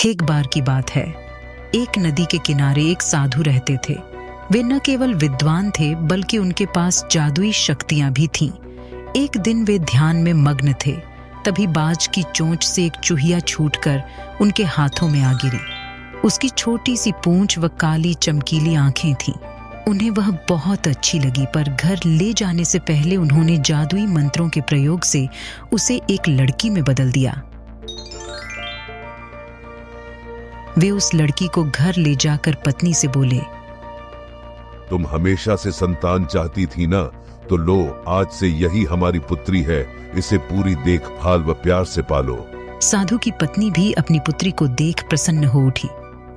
एक बार की बात है, एक नदी के किनारे एक साधु रहते थे। वे न केवल विद्वान थे बल्कि उनके पास जादुई शक्तियां भी थीं। एक दिन वे ध्यान में मग्न थे, तभी बाज की चोंच से एक चूहिया छूटकर उनके हाथों में आ गिरी। उसकी छोटी सी पूंछ व काली चमकीली आंखें थीं। उन्हें वह बहुत अच्छी लगी, पर घर ले जाने से पहले उन्होंने जादुई मंत्रों के प्रयोग से उसे एक लड़की में बदल दिया। वे उस लड़की को घर ले जाकर पत्नी से बोले, तुम हमेशा से संतान चाहती थी ना, तो लो, आज से यही हमारी पुत्री है। इसे पूरी देखभाल व प्यार से पालो। साधु की पत्नी भी अपनी पुत्री को देख प्रसन्न हो उठी।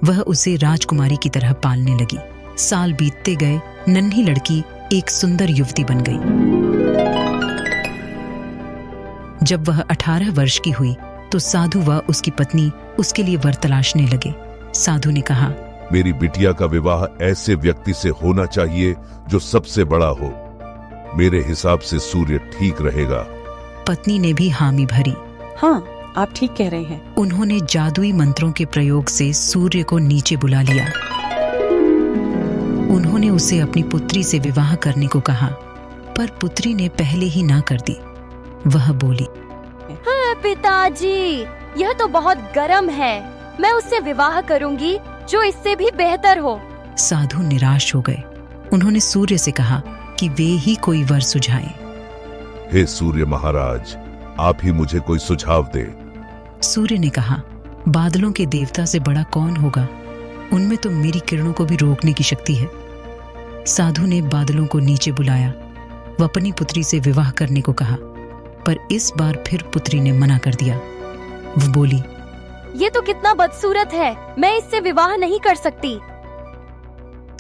वह उसे राजकुमारी की तरह पालने लगी। साल बीतते गए, नन्ही लड़की एक सुंदर युवती बन गई। जब वह 18 वर्ष की हुई तो साधु व उसकी पत्नी उसके लिए वर तलाशने लगे। साधु ने कहा, मेरी बिटिया का विवाह ऐसे व्यक्ति से होना चाहिए जो सबसे बड़ा हो। मेरे हिसाब से सूर्य ठीक रहेगा। पत्नी ने भी हामी भरी। हाँ, आप ठीक कह रहे हैं। उन्होंने जादुई मंत्रों के प्रयोग से सूर्य को नीचे बुला लिया। उन्होंने उसे अपनी पुत्री से विवाह करने को कहा, पर पुत्री ने पहले ही ना कर दी। वह बोली, हाँ पिताजी, यह तो बहुत गर्म है। मैं उससे विवाह करूंगी जो इससे भी बेहतर हो। साधु निराश हो गए। उन्होंने सूर्य से कहा कि वे ही कोई वर सुझाएं। हे सूर्य महाराज, आप ही मुझे कोई सुझाव दे। सूर्य ने कहा, बादलों के देवता से बड़ा कौन होगा? उनमें तो मेरी किरणों को भी रोकने की शक्ति है। साधु ने बादलों को नीचे बुलाया व अपनी पुत्री से विवाह करने को कहा, पर इस बार फिर पुत्री ने मना कर दिया। वो बोली, ये तो कितना बदसूरत है, मैं इससे विवाह नहीं कर सकती।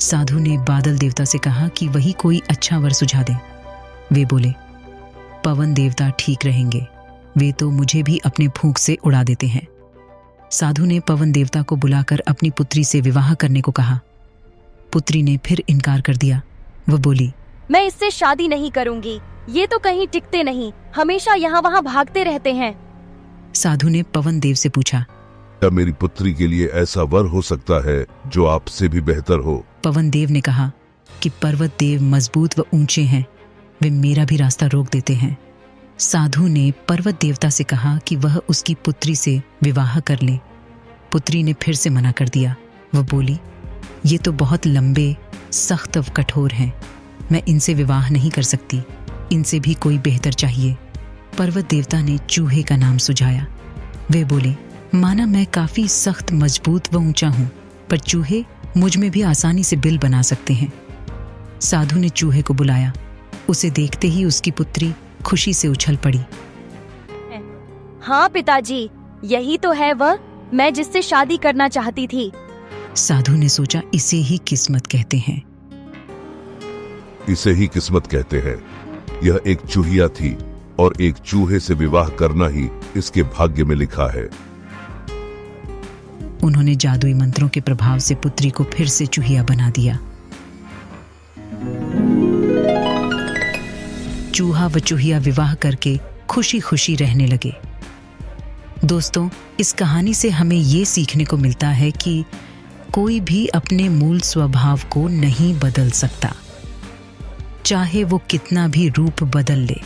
साधु ने बादल देवता से कहा कि वही कोई अच्छा वर सुझा दे। वे बोले, पवन देवता ठीक रहेंगे, वे तो मुझे भी अपने फूंक से उड़ा देते हैं। साधु ने पवन देवता को बुलाकर अपनी पुत्री से विवाह करने को कहा। पुत्री ने फिर इनकार कर दिया। वह बोली, मैं इससे शादी नहीं करूंगी। ये तो कहीं टिकते नहीं, हमेशा यहाँ वहाँ भागते रहते हैं। साधु ने पवन देव से पूछा, क्या मेरी पुत्री के लिए ऐसा वर हो सकता है जो आपसे भी बेहतर हो? पवन देव ने कहा कि पर्वत देव मजबूत व ऊंचे हैं, वे मेरा भी रास्ता रोक देते हैं। साधु ने पर्वत देवता से कहा कि वह उसकी पुत्री से विवाह कर ले। पुत्री ने फिर से मना कर दिया। वह बोली, ये तो बहुत लंबे, सख्त व कठोर हैं, मैं इनसे विवाह नहीं कर सकती। इनसे भी कोई बेहतर चाहिए। पर्वत देवता ने चूहे का नाम सुझाया। वे बोले, माना मैं काफी सख्त, मजबूत व ऊंचा हूं, पर चूहे मुझ में भी आसानी से बिल बना सकते हैं। साधु ने चूहे को बुलाया। उसे देखते ही उसकी पुत्री खुशी से उछल पड़ी। हाँ पिताजी, यही तो है वह, मैं जिससे शादी करना चाहती थी। साधु ने सोचा, इसे ही किस्मत कहते हैं। इसे ही किस्मत कहते हैं। यह एक चूहिया थी और एक चूहे से विवाह करना ही इसके भाग्य में लिखा है। उन्होंने जादुई मंत्रों के प्रभाव से पुत्री को फिर से चूहिया बना दिया। चूहा व चूहिया विवाह करके खुशी खुशी रहने लगे। दोस्तों, इस कहानी से हमें ये सीखने को मिलता है कि कोई भी अपने मूल स्वभाव को नहीं बदल सकता, चाहे वो कितना भी रूप बदल ले।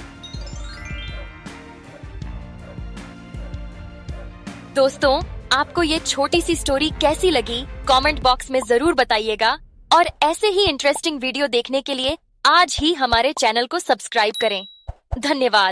दोस्तों, आपको ये छोटी सी स्टोरी कैसी लगी? कमेंट बॉक्स में जरूर बताइएगा। और ऐसे ही इंटरेस्टिंग वीडियो देखने के लिए आज ही हमारे चैनल को सब्सक्राइब करें। धन्यवाद।